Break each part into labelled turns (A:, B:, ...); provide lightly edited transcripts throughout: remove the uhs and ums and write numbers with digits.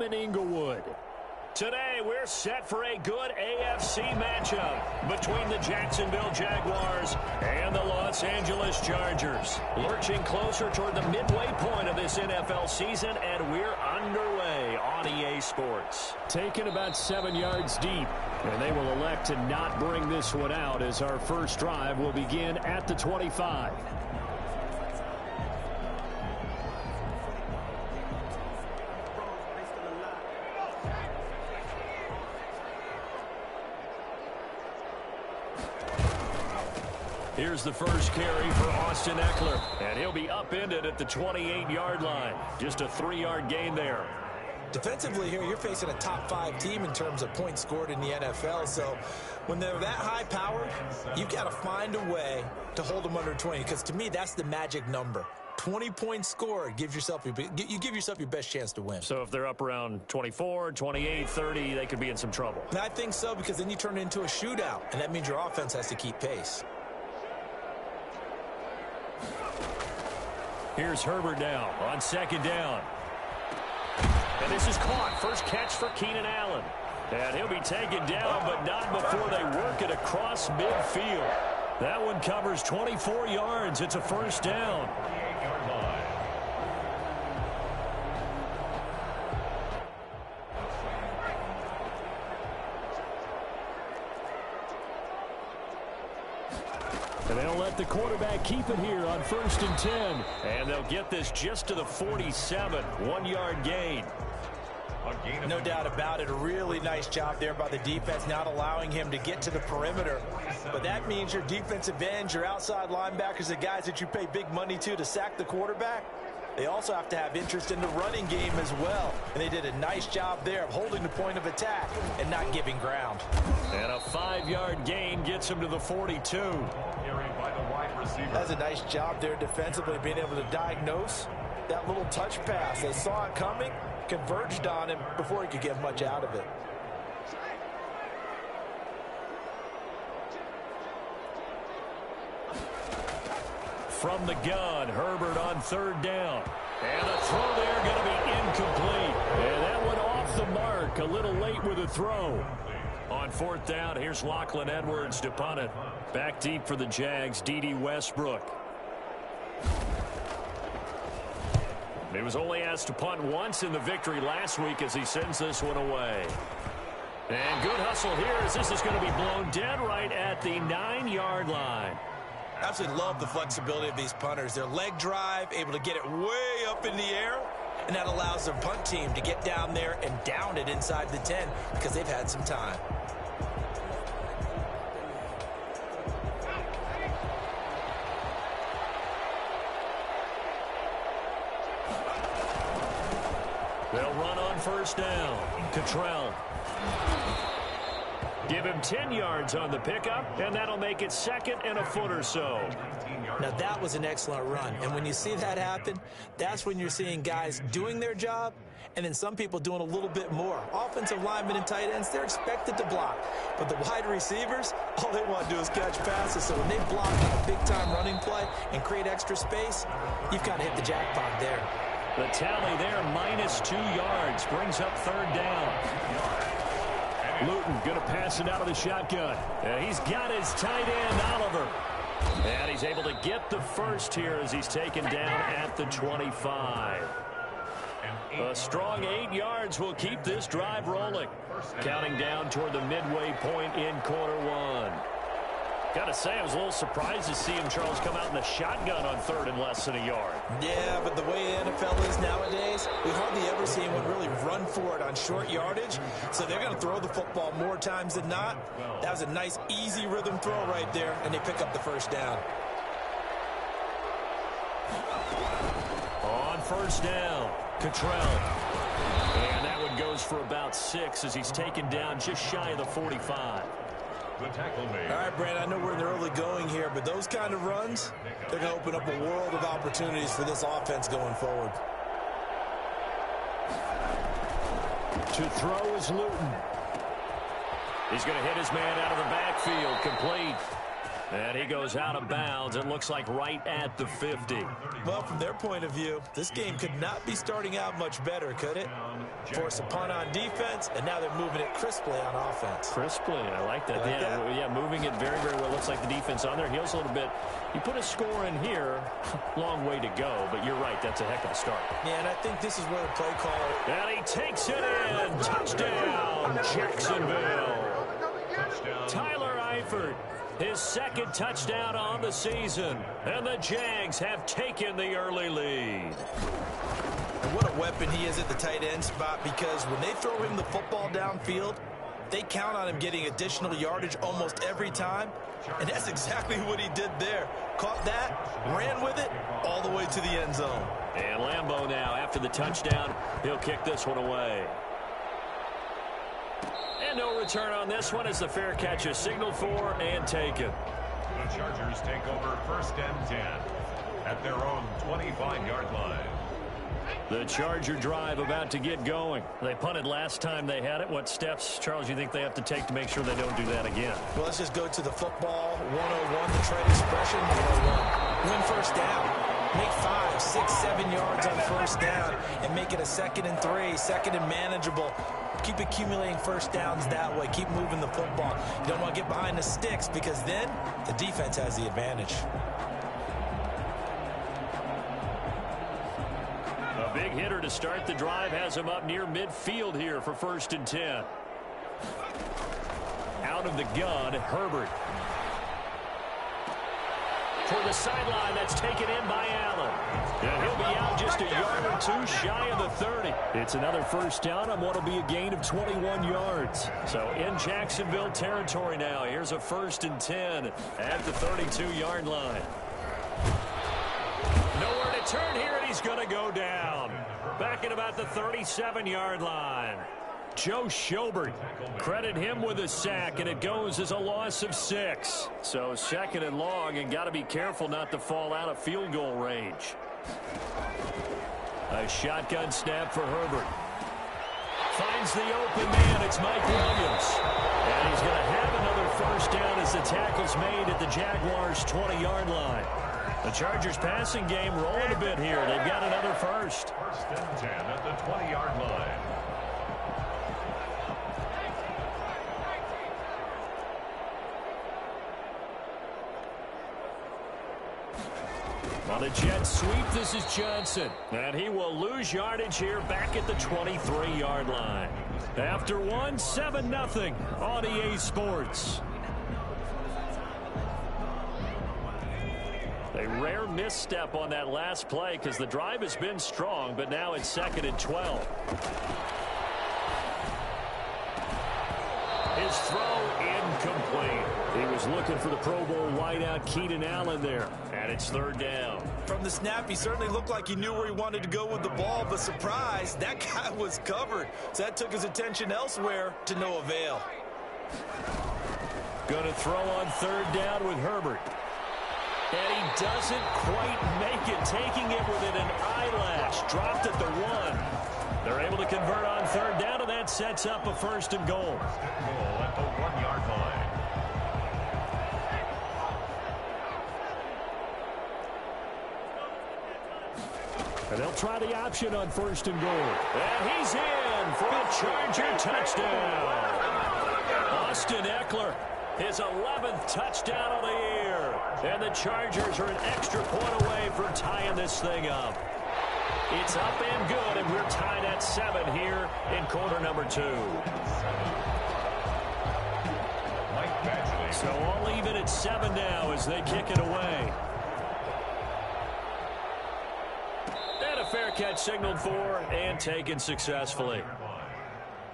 A: in Inglewood. Today, we're set for a good AFC matchup between the Jacksonville Jaguars and the Los Angeles Chargers. Lurching closer toward the midway point of this NFL season, and we're underway on EA Sports. Taken about 7 yards deep, and they will elect to not bring this one out as our first drive will begin at the 25. Here's the first carry for Austin Eckler, and he'll be upended at the 28-yard line. Just a 3-yard gain there.
B: Defensively here, you're facing a top 5 team in terms of points scored in the NFL. So when they're that high powered, you've got to find a way to hold them under 20. Because to me, that's the magic number. 20 points scored, you give yourself your best chance to win.
A: So if they're up around 24, 28, 30, they could be in some trouble.
B: And I think so, because then you turn it into a shootout, and that means your offense has to keep pace.
A: Here's Herbert now on second down. And this is caught. First catch for Keenan Allen. And he'll be taken down, but not before they work it across midfield. That one covers 24 yards. It's a first down. And they'll let the quarterback keep it here on 1st and 10. And they'll get this just to the 47. 1-yard gain.
B: No doubt about it. A really nice job there by the defense, not allowing him to get to the perimeter. But that means your defensive ends, your outside linebackers, the guys that you pay big money to sack the quarterback, they also have to have interest in the running game as well. And they did a nice job there of holding the point of attack and not giving ground.
A: And a 5-yard gain gets him to the 42.
B: That's a nice job there defensively, being able to diagnose that little touch pass. They saw it coming, converged on him before he could get much out of it.
A: From the gun, Herbert on 3rd down. And the throw there going to be incomplete. And that one off the mark, a little late with the throw. On 4th down, here's Lachlan Edwards to punt it. Back deep for the Jags, D.D. Westbrook. He was only asked to punt once in the victory last week as he sends this one away. And good hustle here as this is going to be blown dead right at the 9-yard line.
B: Absolutely love the flexibility of these punters. Their leg drive, able to get it way up in the air, and that allows their punt team to get down there and down it inside the 10 because they've had some time.
A: They'll run on 1st down. Cottrell. Give him 10 yards on the pickup, and that'll make it 2nd and a foot or so.
B: Now, that was an excellent run. And when you see that happen, that's when you're seeing guys doing their job and then some people doing a little bit more. Offensive linemen and tight ends, they're expected to block. But the wide receivers, all they want to do is catch passes. So when they block a big-time running play and create extra space, you've kind of hit the jackpot there.
A: The tally there, -2 yards, brings up 3rd down. Luton going to pass it out of the shotgun. And he's got his tight end, Oliver. And he's able to get the first here as he's taken down at the 25. A strong 8 yards will keep this drive rolling. Counting down toward the midway point in quarter 1. Got to say, I was a little surprised to see him, Charles, come out in the shotgun on 3rd and less than a yard.
B: Yeah, but the way the NFL is nowadays, we hardly ever see anyone really run for it on short yardage. So they're going to throw the football more times than not. That was a nice, easy rhythm throw right there, and they pick up the first down.
A: On 1st down, Cottrell. And that one goes for about 6 as he's taken down just shy of the 45.
B: All right, Brad, I know we're in the early going here, but those kind of runs, they're going to open up a world of opportunities for this offense going forward.
A: To throw is Luton. He's going to hit his man out of the backfield, complete. And he goes out of bounds. It looks like right at the 50.
B: Well, from their point of view, this game could not be starting out much better, could it? Force a punt on defense, and now they're moving it crisply on offense.
A: Crisply, I like that. Yeah, moving it very, very well. Looks like the defense on their heels a little bit. You put a score in here, long way to go, but you're right, that's a heck of a start.
B: Yeah, and I think this is where the play caller...
A: And he takes it in. Touchdown, Jacksonville. Tyler Eifert, his second touchdown on the season. And the Jags have taken the early lead.
B: And what a weapon he is at the tight end spot, because when they throw him the football downfield, they count on him getting additional yardage almost every time. And that's exactly what he did there. Caught that, ran with it, all the way to the end zone.
A: And Lambeau now, after the touchdown, he'll kick this one away. And no return on this one as the fair catch is signaled for and taken.
C: The Chargers take over 1st and 10 at their own 25-yard line.
A: The Charger drive about to get going. They punted last time they had it. What steps, Charles, you think they have to take to make sure they don't do that again?
B: Well, let's just go to the football 101, the trade expression 101. Win first down. Make 5, 6, 7 yards on first down and make it a 2nd and 3, 2nd and manageable. Keep accumulating first downs that way. Keep moving the football. You don't want to get behind the sticks because then the defense has the advantage.
A: A big hitter to start the drive has him up near midfield here for 1st and 10. Out of the gun, Herbert. For the sideline, that's taken in by Allen. And he'll be out just a yard or two shy of the 30. It's another first down on what will be a gain of 21 yards. So in Jacksonville territory now. Here's a 1st and 10 at the 32-yard line. Nowhere to turn here, and he's going to go down. Back at about the 37-yard line. Joe Schobert, credit him with a sack, and it goes as a loss of 6. So 2nd and long, and got to be careful not to fall out of field goal range. A shotgun snap for Herbert. Finds the open man. It's Mike Williams. And he's going to have another first down as the tackle's made at the Jaguars' 20-yard line. The Chargers passing game rolling a bit here. They've got another first.
C: 1st and 10 at the 20-yard line.
A: On the jet sweep, this is Johnson. And he will lose yardage here back at the 23-yard line. After one, 7-0 on EA Sports. A rare misstep on that last play because the drive has been strong, but now it's 2nd and 12. His throw incomplete. He was looking for the Pro Bowl wideout Keenan Allen there, and it's 3rd down.
B: From the snap, he certainly looked like he knew where he wanted to go with the ball, but surprise, that guy was covered. So that took his attention elsewhere to no avail.
A: Going to throw on 3rd down with Herbert. And he doesn't quite make it, taking it within an eyelash. Dropped at the 1. They're able to convert on 3rd down, and that sets up a 1st and goal.
C: Goal at the 1-yard line.
A: And they'll try the option on 1st and goal. And he's in for a Charger touchdown. Austin Eckler, his 11th touchdown of the year. And the Chargers are an extra point away from tying this thing up. It's up and good, and we're tied at 7 here in quarter number 2. So all even at 7 now as they kick it away. And a fair catch signaled for and taken successfully.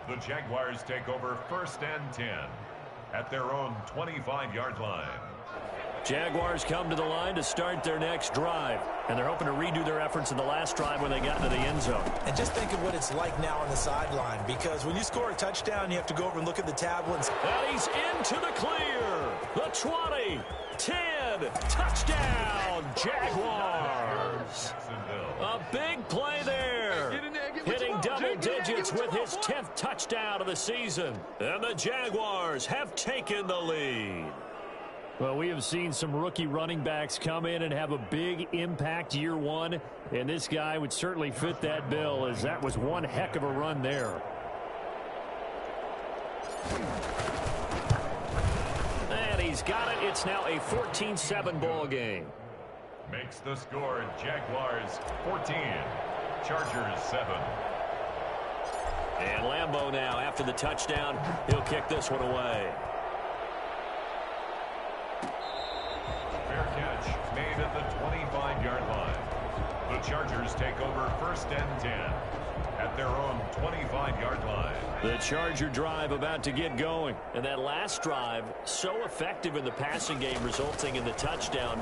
C: The Jaguars take over 1st and 10 at their own 25-yard line.
A: Jaguars come to the line to start their next drive. And they're hoping to redo their efforts in the last drive when they got into the end zone.
B: And just think of what it's like now on the sideline, because when you score a touchdown, you have to go over and look at the tablets.
A: And he's into the clear. The 20, 10, touchdown, Jaguars. A big play there. Hitting double digits with his 10th touchdown of the season. And the Jaguars have taken the lead. Well, we have seen some rookie running backs come in and have a big impact year one, and this guy would certainly fit that bill, as that was one heck of a run there. And he's got it. It's now a 14-7 ball game.
C: Makes the score Jaguars 14, Chargers 7.
A: And Lambeau now, after the touchdown, he'll kick this one away.
C: Fair catch made at the 25-yard line. The Chargers take over first and 10 at their own 25-yard line.
A: The Charger drive about to get going. And that last drive, so effective in the passing game, resulting in the touchdown.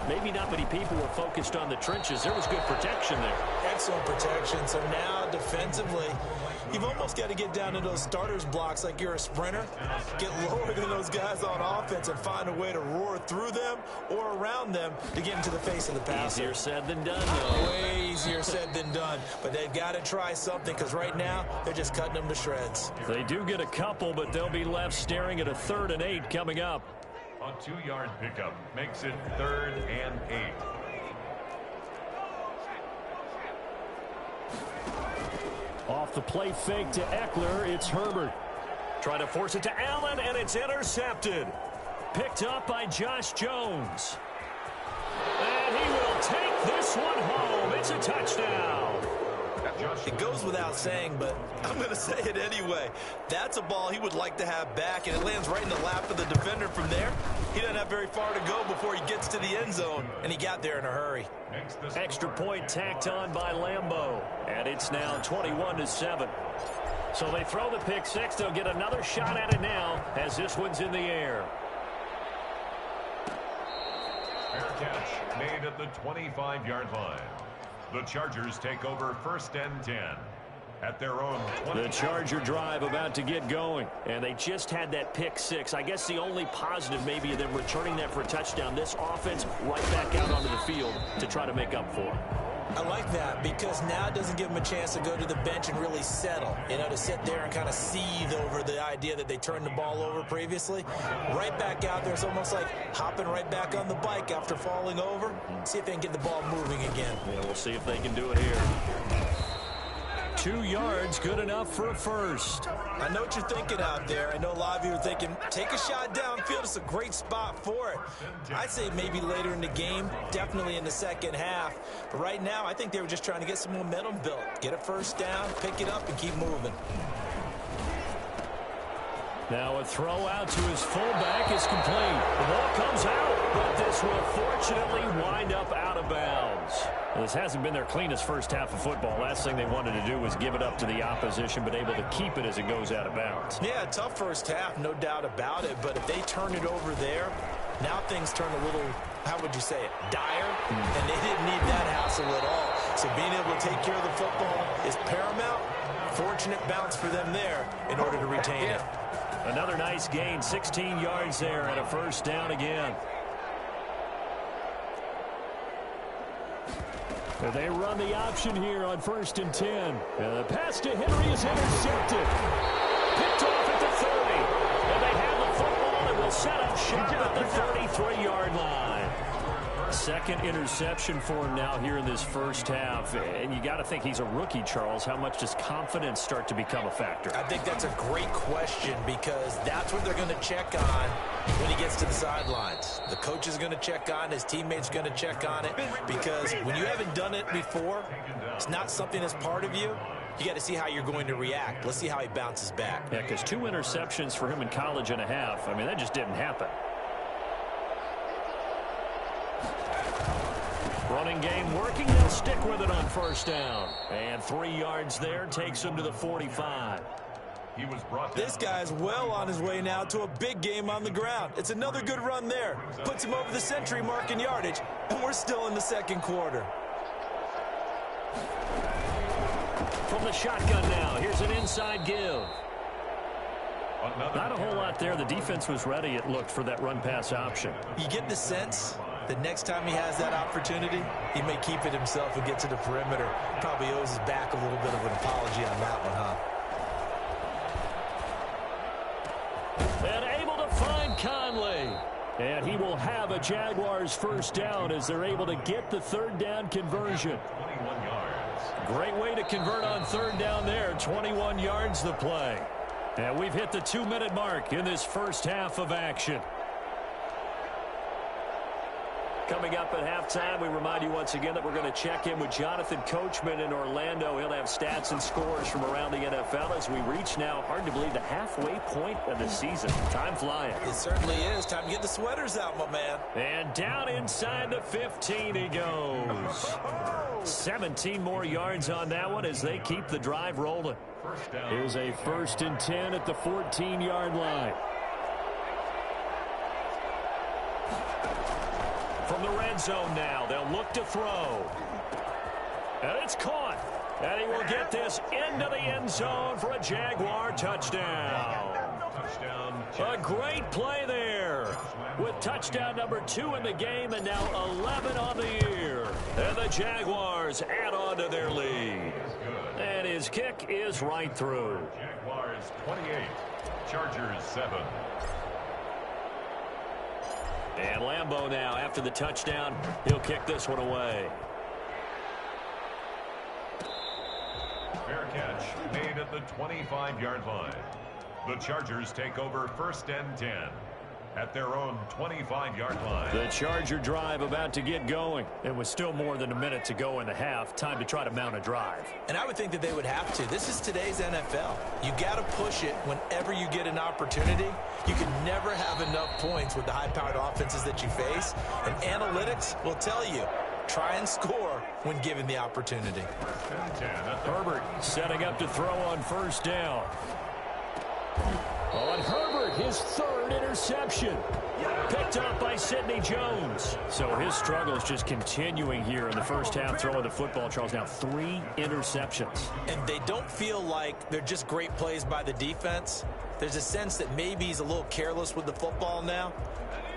A: Maybe not many people were focused on the trenches. There was good protection there.
B: Excellent protection. So now defensively, you've almost got to get down to those starters blocks like you're a sprinter. Get lower than those guys on offense and find a way to roar through them or around them to get into the face of the passer.
A: Easier said than done, though.
B: Way easier said than done. But they've got to try something, because right now they're just cutting them to shreds.
A: They do get a couple, but they'll be left staring at a 3rd and 8 coming up.
C: A 2-yard pickup makes it 3rd and 8.
A: Off the play fake to Eckler, it's Herbert. Trying to force it to Allen, and it's intercepted. Picked up by Josh Jones. And he will take this one home. It's a touchdown.
B: It goes without saying, but I'm going to say it anyway. That's a ball he would like to have back, and it lands right in the lap of the defender from there. He doesn't have very far to go before he gets to the end zone, and he got there in a hurry.
A: Extra point tacked on by Lambeau, and it's now 21-7. So they throw the pick six. They'll get another shot at it now as this one's in the air.
C: Fair catch made at the 25-yard line. The Chargers take over first and 10 at their own 20.
A: The Charger drive about to get going, and they just had that pick six. I guess the only positive maybe of them returning that for a touchdown. This offense right back out onto the field to try to make up for it.
B: I like that, because now it doesn't give them a chance to go to the bench and really settle, to sit there and kind of seethe over the idea that they turned the ball over previously. Right back out there, it's almost like hopping right back on the bike after falling over. See if they can get the ball moving again.
A: Yeah, we'll see if they can do it here. 2 yards, good enough for a first.
B: I know what you're thinking out there. I know a lot of you are thinking, take a shot downfield. It's a great spot for it. I'd say maybe later in the game, definitely in the second half. But right now, I think they were just trying to get some momentum built. Get a first down, pick it up, and keep moving.
A: Now a throw out to his fullback is complete. The ball comes out, but this will fortunately wind up out of bounds. This hasn't been their cleanest first half of football. Last thing they wanted to do was give it up to the opposition, but able to keep it as it goes out of bounds.
B: Yeah, tough first half, no doubt about it. But if they turn it over there, now things turn a little, how would you say it, dire? And they didn't need that hassle at all. So being able to take care of the football is paramount. Fortunate bounce for them there in order to retain it.
A: Another nice gain, 16 yards there, and a first down again. They run the option here on 1st and 10. And the pass to Henry is intercepted. Picked off at the 30. And they have the football and will set up shop at the 33-yard line. Second interception for him now here in this first half. And you got to think he's a rookie, Charles. How much does confidence start to become a factor?
B: I think that's a great question, because that's what they're going to check on when he gets to the sidelines. The coach is going to check on, his teammates are going to check on it, because when you haven't done it before, it's not something that's part of you. You got to see how you're going to react. Let's see how he bounces back.
A: Yeah, because 2 interceptions for him in college and a half. I mean, that just didn't happen. Running game working. They'll stick with it on first down. And 3 yards there takes him to the 45.
C: He was brought down.
B: This guy's well on his way now to a big game on the ground. It's another good run there. Puts him over the century mark in yardage, and we're still in the second quarter.
A: From the shotgun now, here's an inside give. Not a whole lot there. The defense was ready, it looked, for that run-pass option.
B: You get the sense that next time he has that opportunity, he may keep it himself and get to the perimeter. Probably owes his back a little bit of an apology on that one, huh?
A: And able to find Conley. And he will have a Jaguars first down as they're able to get the third down conversion.
C: 21 yards.
A: Great way to convert on third down there. 21 yards the play. And we've hit the 2-minute mark in this first half of action. Coming up at halftime, we remind you once again that we're going to check in with Jonathan Coachman in Orlando. He'll have stats and scores from around the NFL as we reach now, hard to believe, the halfway point of the season. Time flying.
B: It certainly is. Time to get the sweaters out, my man.
A: And down inside the 15 he goes. 17 more yards on that one as they keep the drive rolling. Here's a 1st and 10 at the 14-yard line. From the red zone now, they'll look to throw. And it's caught. And he will get this into the end zone for a Jaguar touchdown. A great play there. With touchdown number 2 in the game and now 11 on the year. And the Jaguars add on to their lead. And his kick is right through.
C: Jaguars 28, Chargers 7.
A: And Lambeau now, after the touchdown, he'll kick this one away.
C: Fair catch made at the 25-yard line. The Chargers take over 1st and 10 at their own 25-yard line.
A: The Charger drive about to get going. It was still more than a minute to go in the half. Time to try to mount a drive.
B: And I would think that they would have to. This is today's NFL. You got to push it whenever you get an opportunity. You can never have enough points with the high-powered offenses that you face. And analytics will tell you, try and score when given the opportunity.
A: Herbert setting up to throw on 1st down. On Herbert, his 3rd interception. Picked up by Sidney Jones. So his struggle is just continuing here in the first half throwing the football, Charles. Now 3 interceptions.
B: And they don't feel like they're just great plays by the defense. There's a sense that maybe he's a little careless with the football now.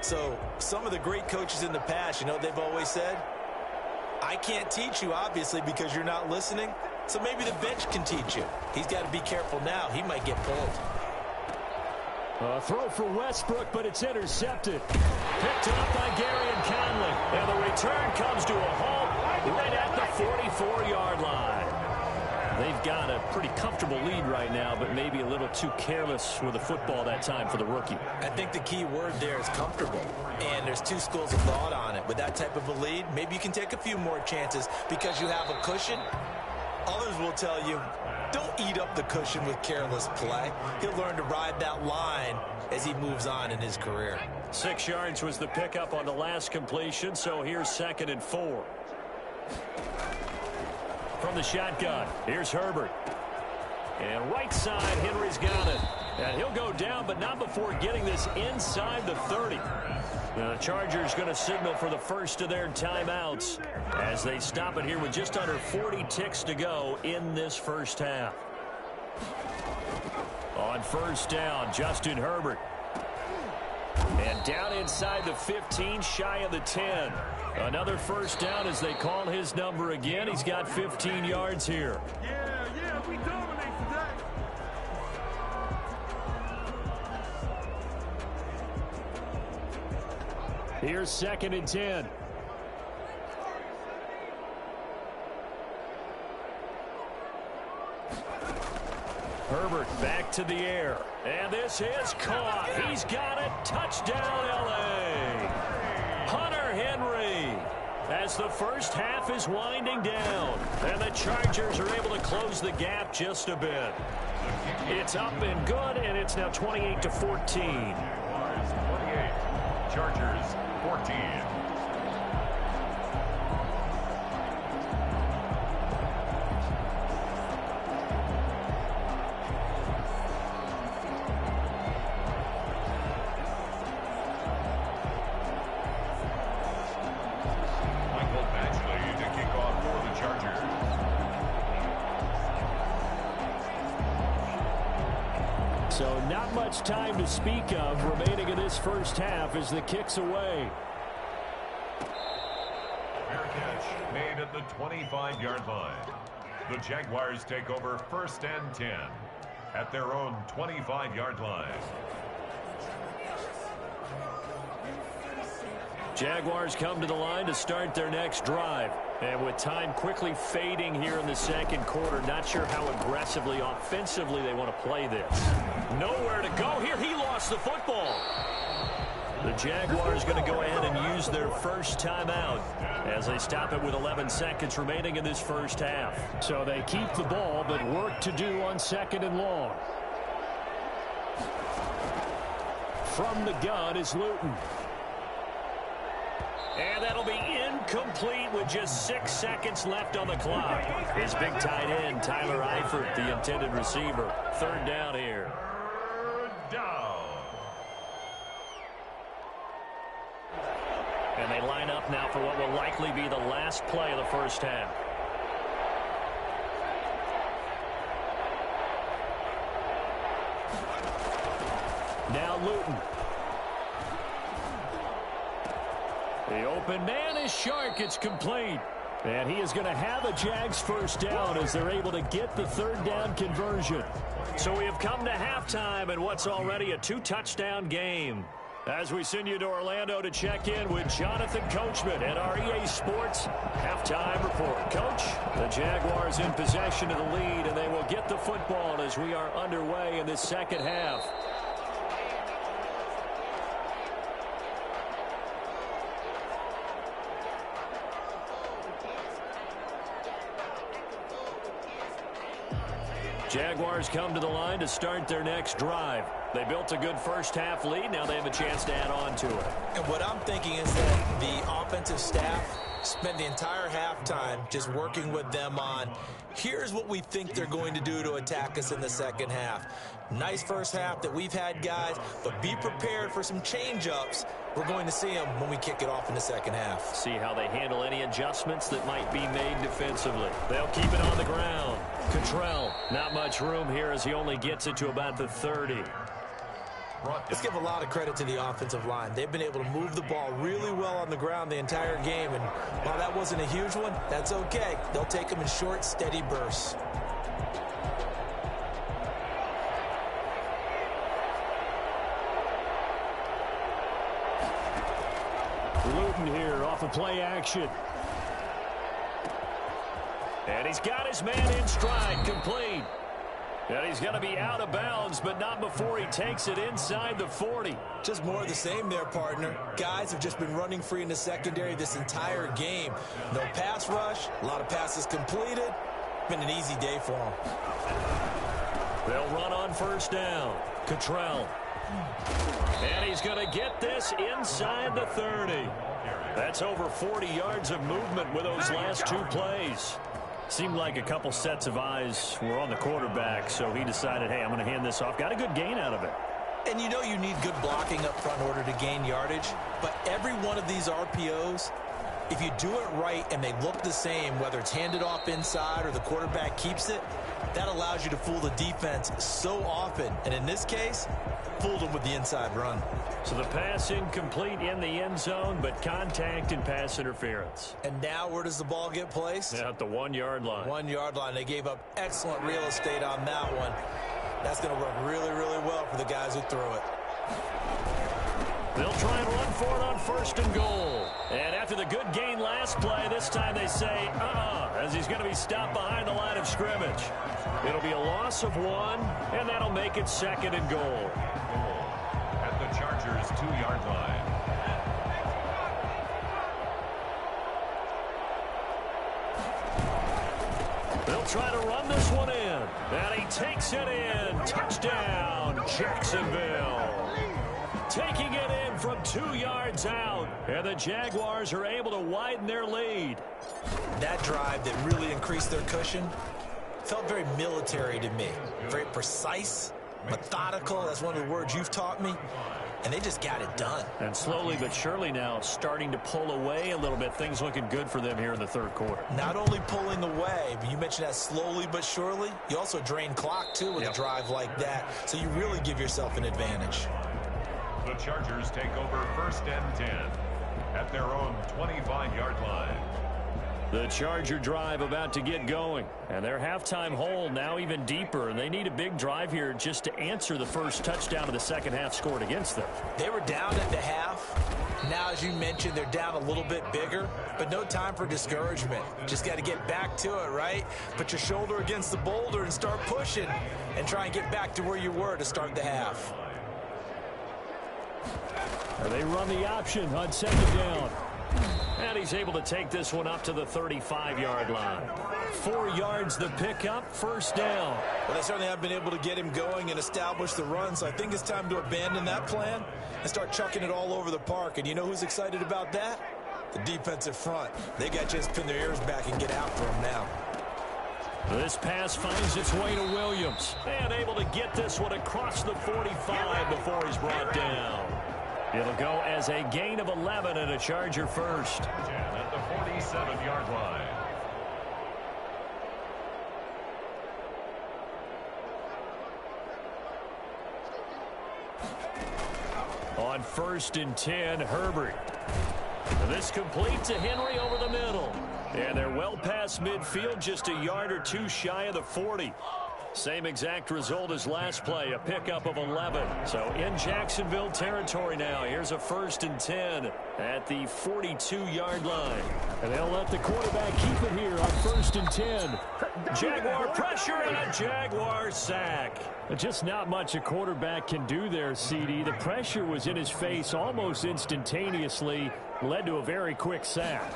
B: So some of the great coaches in the past, you know, they've always said, I can't teach you, obviously, because you're not listening. So maybe the bench can teach you. He's got to be careful now. He might get pulled.
A: A throw for Westbrook, but it's intercepted. Picked up by Gary and Conley. And the return comes to a halt right at the 44-yard line. They've got a pretty comfortable lead right now, but maybe a little too careless with the football that time for the rookie.
B: I think the key word there is comfortable. And there's 2 schools of thought on it. With that type of a lead, maybe you can take a few more chances because you have a cushion. Others will tell you, don't eat up the cushion with careless play. He'll learn to ride that line as he moves on in his career.
A: 6 yards was the pickup on the last completion, so here's 2nd and 4. From the shotgun, here's Herbert. And right side, Henry's got it. And he'll go down, but not before getting this inside the 30. The Chargers going to signal for the first of their timeouts as they stop it here with just under 40 ticks to go in this first half. On 1st down, Justin Herbert. And down inside the 15, shy of the 10. Another 1st down as they call his number again. He's got 15 yards here.
D: Yeah, we dominate today.
A: Here's 2nd and 10. Herbert back to the air. And this is caught. He's got it. Touchdown, L.A. Hunter Henry. As the first half is winding down. And the Chargers are able to close the gap just a bit. It's up and good, and it's now 28-14.
C: 28, Chargers 14.
A: So not much time to speak of remaining in this first half as the kick's away.
C: Fair catch made at the 25-yard line. The Jaguars take over 1st and 10 at their own 25-yard line.
A: Jaguars come to the line to start their next drive. And with time quickly fading here in the second quarter, not sure how aggressively, offensively they want to play this. Nowhere to go here. He lost the football. The Jaguars going to go ahead and use their first timeout as they stop it with 11 seconds remaining in this first half.
E: So they keep the ball, but work to do on 2nd and long. From the gun is Luton.
A: And that'll be incomplete with just 6 seconds left on the clock. His big tight end, Tyler Eifert, the intended receiver. 3rd down here.
C: Down.
A: And they line up now for what will likely be the last play of the first half. Now Luton. The open man is Shark. It's complete. And he is going to have a Jags first down as they're able to get the 3rd down conversion. So we have come to halftime in what's already a 2-touchdown game. As we send you to Orlando to check in with Jonathan Coachman at our EA Sports Halftime Report. Coach, the Jaguars in possession of the lead, and they will get the football as we are underway in this second half. Jaguars come to the line to start their next drive. They built a good first half lead. Now they have a chance to add on to it.
B: And what I'm thinking is that the offensive staff spent the entire halftime just working with them on, here's what we think they're going to do to attack us in the second half. Nice first half that we've had, guys, but be prepared for some change-ups. We're going to see them when we kick it off in the second half.
A: See how they handle any adjustments that might be made defensively. They'll keep it on the ground. Cottrell, not much room here as he only gets it to about the 30.
B: Let's give a lot of credit to the offensive line. They've been able to move the ball really well on the ground the entire game, and while that wasn't a huge one, that's okay. They'll take them in short, steady bursts.
E: Luton here off of play action.
A: And he's got his man in stride, complete. And he's going to be out of bounds, but not before he takes it inside the 40.
B: Just more of the same there, partner. Guys have just been running free in the secondary this entire game. No pass rush, a lot of passes completed. Been an easy day for them.
A: They'll run on first down. Cottrell. And he's going to get this inside the 30. That's over 40 yards of movement with those last 2 plays. Seemed like a couple sets of eyes were on the quarterback, so he decided, hey, I'm going to hand this off. Got a good gain out of it.
B: And you know you need good blocking up front in order to gain yardage, but every one of these RPOs, if you do it right and they look the same, whether it's handed off inside or the quarterback keeps it, that allows you to fool the defense so often. And in this case, fooled them with the inside run.
A: So the pass incomplete in the end zone, but contact and pass interference.
B: And now where does the ball get placed?
A: At the 1-yard line.
B: 1-yard line. They gave up excellent real estate on that one. That's going to work really, really well for the guys who threw it.
A: They'll try and run for it on 1st and goal. And after the good gain last play, this time they say, as he's going to be stopped behind the line of scrimmage. It'll be a loss of 1, and that'll make it 2nd and goal.
C: At the Chargers' 2-yard line.
A: They'll try to run this one in. And he takes it in. Touchdown, Jacksonville. Taking it in from 2 yards out. And the Jaguars are able to widen their lead.
B: That drive that really increased their cushion felt very military to me. Very precise, methodical. That's one of the words you've taught me. And they just got it done.
A: And slowly but surely now starting to pull away a little bit. Things looking good for them here in the 3rd quarter.
B: Not only pulling away, but you mentioned that slowly but surely. You also drain clock, too, with a drive like that. So you really give yourself an advantage.
C: The Chargers take over 1st and 10 at their own 25-yard line.
A: The Charger drive about to get going. And their halftime hole now even deeper. And they need a big drive here just to answer the first touchdown of the second half scored against them.
B: They were down at the half. Now, as you mentioned, they're down a little bit bigger, but no time for discouragement. Just got to get back to it, right? Put your shoulder against the boulder and start pushing and try and get back to where you were to start the half.
E: They run the option on second down.
A: And he's able to take this one up to the 35-yard line. 4 yards the pickup, first down.
B: Well, they certainly have been able to get him going and establish the run, so I think it's time to abandon that plan and start chucking it all over the park. And you know who's excited about that? The defensive front. They got a chance to pin their ears back and get after him now.
A: This pass finds its way to Williams. And able to get this one across the 45 before he's brought down. It'll go as a gain of 11 and a Charger first.
C: And at the 47-yard line.
A: On 1st and 10, Herbert. This complete to Henry over the middle. And they're well past midfield, just a yard or two shy of the 40. Same exact result as last play, a pickup of 11. So in Jacksonville territory now. Here's a 1st and 10 at the 42-yard line.
E: And they'll let the quarterback keep it here on 1st and 10.
A: Jaguar pressure and a Jaguar sack.
E: Just not much a quarterback can do there, CD. The pressure was in his face almost instantaneously, led to a very quick sack.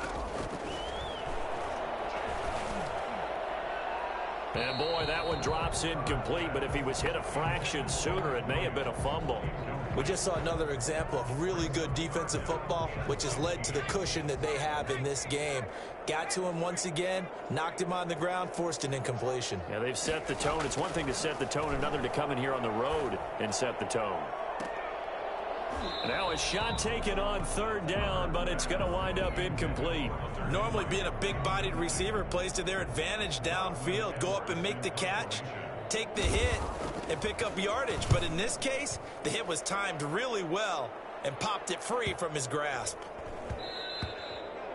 A: And boy, that one drops incomplete, but if he was hit a fraction sooner, it may have been a fumble.
B: We just saw another example of really good defensive football, which has led to the cushion that they have in this game. Got to him once again, knocked him on the ground, forced an incompletion.
A: Yeah, they've set the tone. It's one thing to set the tone, another to come in here on the road and set the tone. Now a shot taken on 3rd down, but it's going to wind up incomplete.
B: Normally being a big-bodied receiver plays to their advantage downfield. Go up and make the catch, take the hit, and pick up yardage. But in this case, the hit was timed really well and popped it free from his grasp.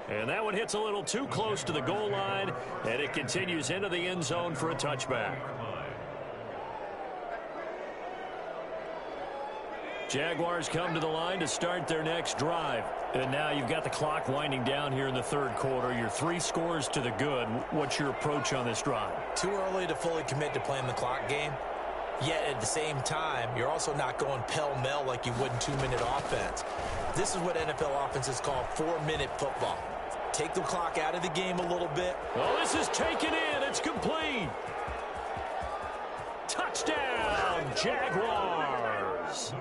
A: And that one hits a little too close to the goal line, and it continues into the end zone for a touchback. Jaguars come to the line to start their next drive. And now you've got the clock winding down here in the 3rd quarter. You're 3 scores to the good. What's your approach on this drive?
B: Too early to fully commit to playing the clock game. Yet at the same time, you're also not going pell-mell like you would in 2-minute offense. This is what NFL offenses call 4-minute football. Take the clock out of the game a little bit.
A: Oh, this is taken in. It's complete. Touchdown, Jaguars.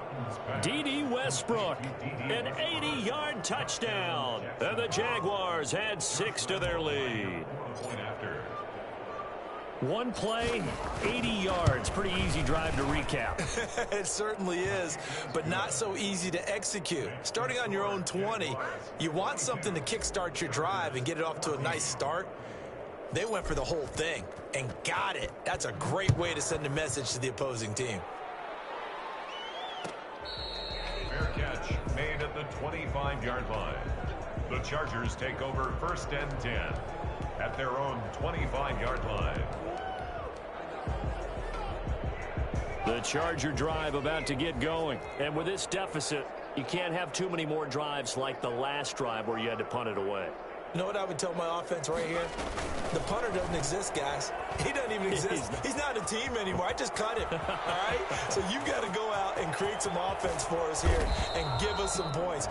A: D.D. Westbrook, an 80-yard touchdown. And the Jaguars add 6 to their lead. One play, 80 yards. Pretty easy drive to recap.
B: It certainly is, but not so easy to execute. Starting on your own 20, you want something to kickstart your drive and get it off to a nice start. They went for the whole thing and got it. That's a great way to send a message to the opposing team.
C: Fair catch made at the 25-yard line. The Chargers take over 1st and 10 at their own 25-yard line.
A: The Charger drive about to get going. And with this deficit, you can't have too many more drives like the last drive where you had to punt it away.
B: You know what I would tell my offense right here? The punter doesn't exist, guys. He doesn't even exist. He's not a team anymore. I just cut him, all right? So you've got to go out and create some offense for us here and give us some points.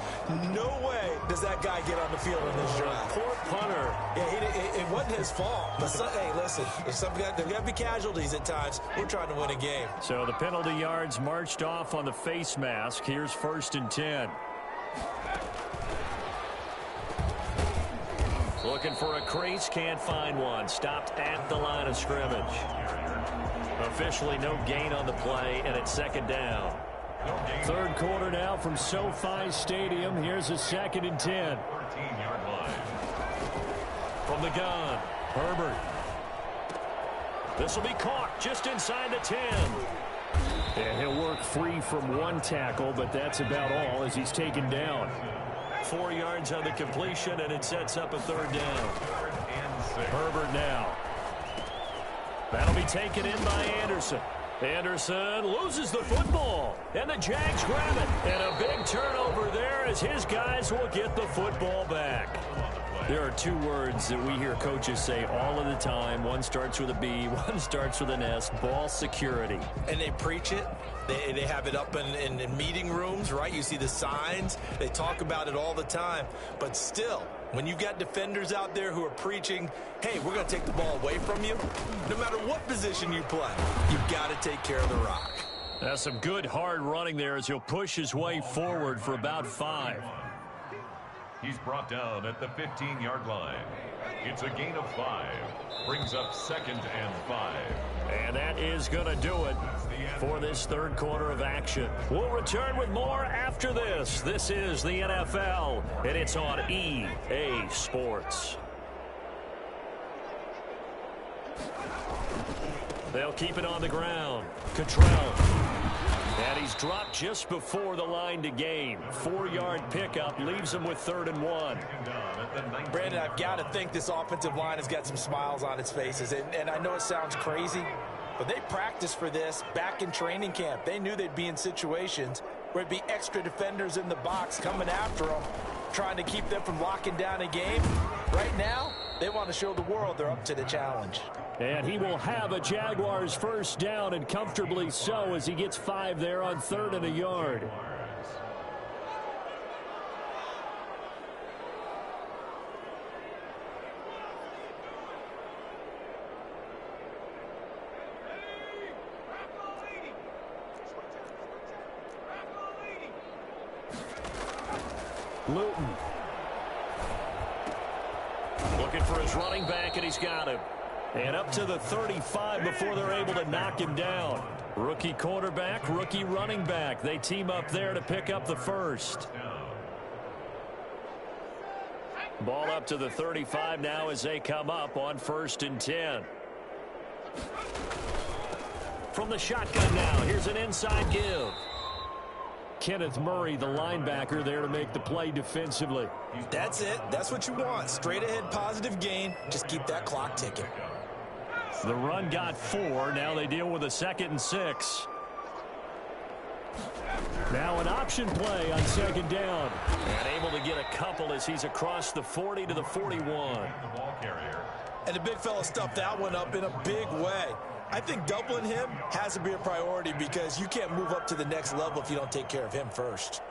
B: No way does that guy get on the field in this drive.
A: Poor punter.
B: Yeah, it wasn't his fault. But hey, listen, there's got to be casualties at times. We're trying to win a game.
A: So the penalty yards marched off on the face mask. Here's 1st and 10. Looking for a crease, can't find one. Stopped at the line of scrimmage. Officially no gain on the play, and it's 2nd down.
E: 3rd quarter now from SoFi Stadium. Here's a 2nd and 10.
C: 13-yard line.
A: From the gun, Herbert. This will be caught just inside the 10.
E: And he'll work free from one tackle, but that's about all as he's taken down.
A: 4 yards on the completion, and it sets up a 3rd down. Herbert now. That'll be taken in by Anderson.
E: Anderson loses the football, and the Jags grab it. And a big turnover there as his guys will get the football back. There are two words that we hear coaches say all of the time. One starts with a B, one starts with an S, ball security.
B: And they preach it. They have it up in meeting rooms, right? You see the signs. They talk about it all the time. But still, when you got defenders out there who are preaching, hey, we're going to take the ball away from you, no matter what position you play, you've got to take care of the rock.
E: That's some good hard running there as he'll push his way forward for about 5.
C: He's brought down at the 15-yard line. It's a gain of 5. Brings up 2nd and 5.
E: And that is going to do it for this third quarter of action. We'll return with more after this. This is the NFL, and it's on EA Sports. They'll keep it on the ground. Cottrell. And he's dropped just before the line to gain. 4-yard pickup leaves him with 3rd and 1.
B: Brandon, I've got to think this offensive line has got some smiles on its faces. And I know it sounds crazy, but they practiced for this back in training camp. They knew they'd be in situations where it'd be extra defenders in the box coming after them, trying to keep them from locking down a game. Right now, they want to show the world they're up to the challenge.
E: And he will have a Jaguars first down, and comfortably so, as he gets 5 there on 3rd and a yard. Luton. Looking for his running back, and he's got him. And up to the 35 before they're able to knock him down. Rookie quarterback, rookie running back. They team up there to pick up the first. Ball up to the 35 now as they come up on 1st and 10. From the shotgun now, here's an inside give. Kenneth Murray, the linebacker, there to make the play defensively.
B: That's it. That's what you want. Straight ahead, positive gain. Just keep that clock ticking.
E: The run got 4. Now they deal with a 2nd and 6. Now an option play on 2nd down. And able to get a couple as he's across the 40 to the 41.
B: And the big fella stuffed that one up in a big way. I think doubling him has to be a priority because you can't move up to the next level if you don't take care of him first.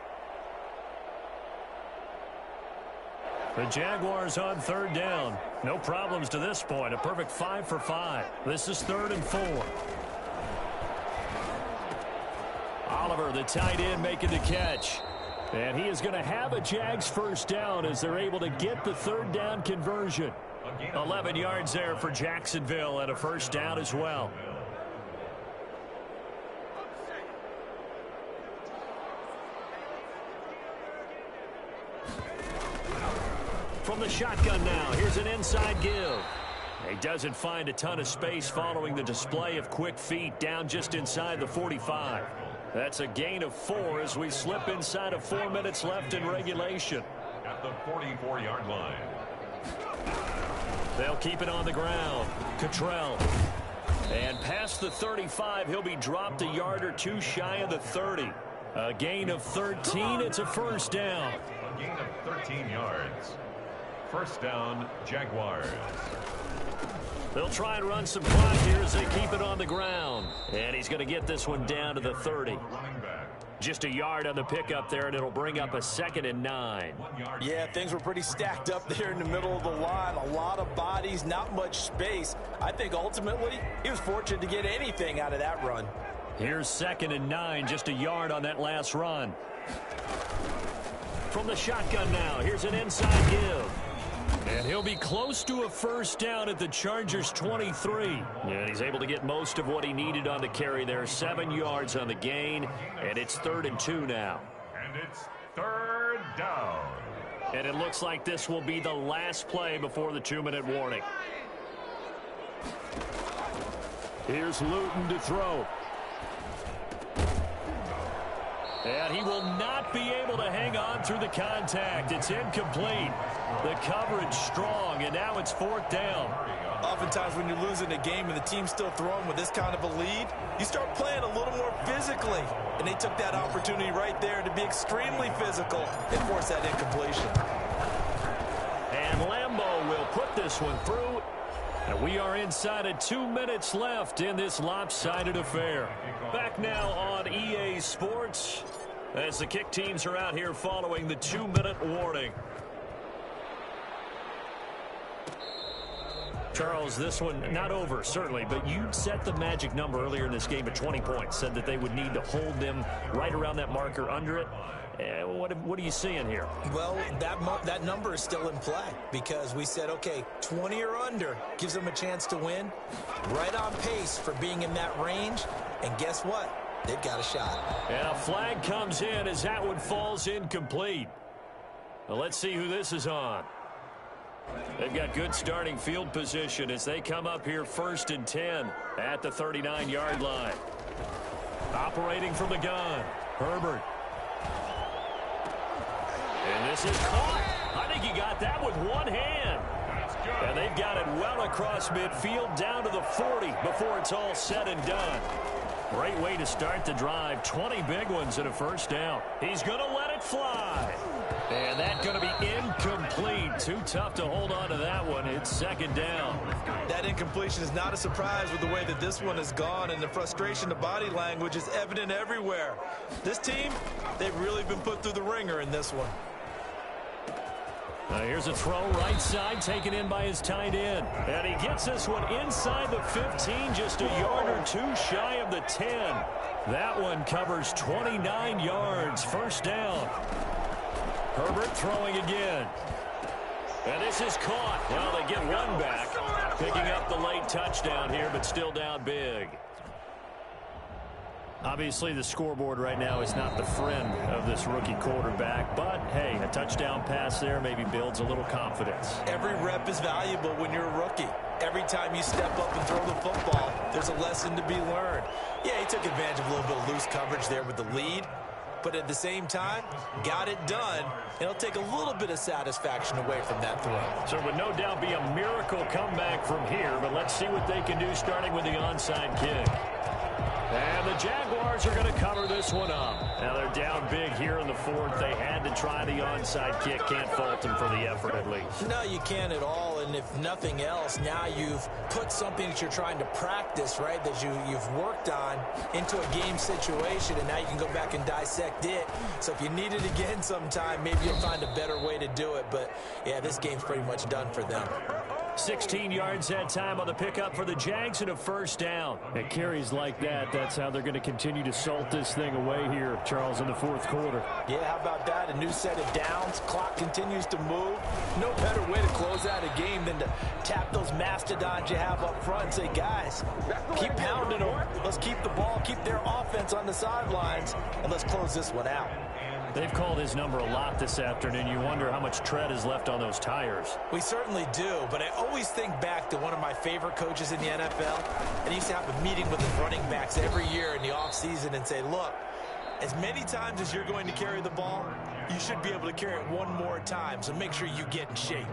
E: The Jaguars on 3rd down. No problems to this point. A perfect 5 for 5. This is 3rd and 4. Oliver, the tight end, making the catch. And he is going to have a Jags first down as they're able to get the 3rd down conversion. 11 yards there for Jacksonville and a first down as well. From the shotgun now, here's an inside give. He doesn't find a ton of space following the display of quick feet down just inside the 45. That's a gain of 4 as we slip inside of 4 minutes left in regulation.
C: At the 44-yard line.
E: They'll keep it on the ground. Cottrell. And past the 35, he'll be dropped a yard or 2 shy of the 30. A gain of 13. It's a first down.
C: A gain of 13 yards. First down, Jaguars.
E: They'll try and run some clock here as they keep it on the ground. And he's going to get this one down to the 30. Just a yard on the pickup there, and it'll bring up a 2nd and 9.
B: Yeah, things were pretty stacked up there in the middle of the line. A lot of bodies, not much space. I think ultimately he was fortunate to get anything out of that run.
E: Here's 2nd and 9, just a yard on that last run. From the shotgun now, here's an inside give. And he'll be close to a first down at the Chargers' 23. And he's able to get most of what he needed on the carry there. 7 yards on the gain, and it's 3rd and 2 now.
C: And it's 3rd down.
E: And it looks like this will be the last play before the 2-minute warning. Here's Luton to throw. And he will not be able to hang on
A: going through the contact. It's incomplete. The coverage strong, and now it's 4th down.
B: Oftentimes when you're losing a game and the team's still throwing with this kind of a lead, you start playing a little more physically. And they took that opportunity right there to be extremely physical and force that incompletion.
A: And Lambeau will put this one through. And we are inside of 2 minutes left in this lopsided affair. Back now on EA Sports as the kick teams are out here following the 2-minute warning. Charles, this one not over, certainly, but you set the magic number earlier in this game at 20 points, said that they would need to hold them right around that marker under it. What are you seeing here?
B: Well, that number is still in play because we said, okay, 20 or under gives them a chance to win. Right on pace for being in that range. And guess what? They've got a shot.
A: And a flag comes in as that one falls incomplete. Well, let's see who this is on. They've got good starting field position as they come up here 1st and 10 at the 39-yard line. Operating from the gun, Herbert. And this is caught. I think he got that with one hand. And they've got it well across midfield down to the 40 before it's all said and done. Great way to start the drive. 20 big ones and a 1st down. He's going to let it fly. And that's going to be incomplete. Too tough to hold on to that one. It's 2nd down.
B: That incompletion is not a surprise with the way that this one has gone, and the frustration, the body language is evident everywhere. This team, they've really been put through the ringer in this one.
A: Here's a throw right side taken in by his tight end. And he gets this one inside the 15, just a yard or two shy of the 10. That one covers 29 yards. 1st down. Herbert throwing again. And this is caught. Well, they get one back. Picking up the late touchdown here, but still down big. Obviously, the scoreboard right now is not the friend of this rookie quarterback. But, hey, a touchdown pass there maybe builds a little confidence.
B: Every rep is valuable when you're a rookie. Every time you step up and throw the football, there's a lesson to be learned. Yeah, he took advantage of a little bit of loose coverage there with the lead. But at the same time, got it done. It'll take a little bit of satisfaction away from that throw.
A: So it would no doubt be a miracle comeback from here. But let's see what they can do starting with the onside kick. And the Jaguars are going to cover this one up. Now they're down big here in the 4th. They had to try the onside kick. Can't fault them for the effort at least.
B: No, you can't at all. And if nothing else, now you've put something that you're trying to practice, right, that you've worked on into a game situation, and now you can go back and dissect it. So if you need it again sometime, maybe you'll find a better way to do it. But, yeah, this game's pretty much done for them.
A: 16 yards that time on the pickup for the Jags and a 1st down. It carries like that. That's how they're going to continue to salt this thing away here, Charles, in the 4th quarter.
B: Yeah, how about that? A new set of downs. Clock continues to move. No better way to close out a game than to tap those mastodons you have up front and say, guys, keep pounding them. Let's keep the ball, keep their offense on the sidelines, and let's close this one out.
A: They've called his number a lot this afternoon. You wonder how much tread is left on those tires.
B: We certainly do, but I always think back to one of my favorite coaches in the NFL, and he used to have a meeting with his running backs every year in the offseason and say, look, as many times as you're going to carry the ball, you should be able to carry it one more time, so make sure you get in shape.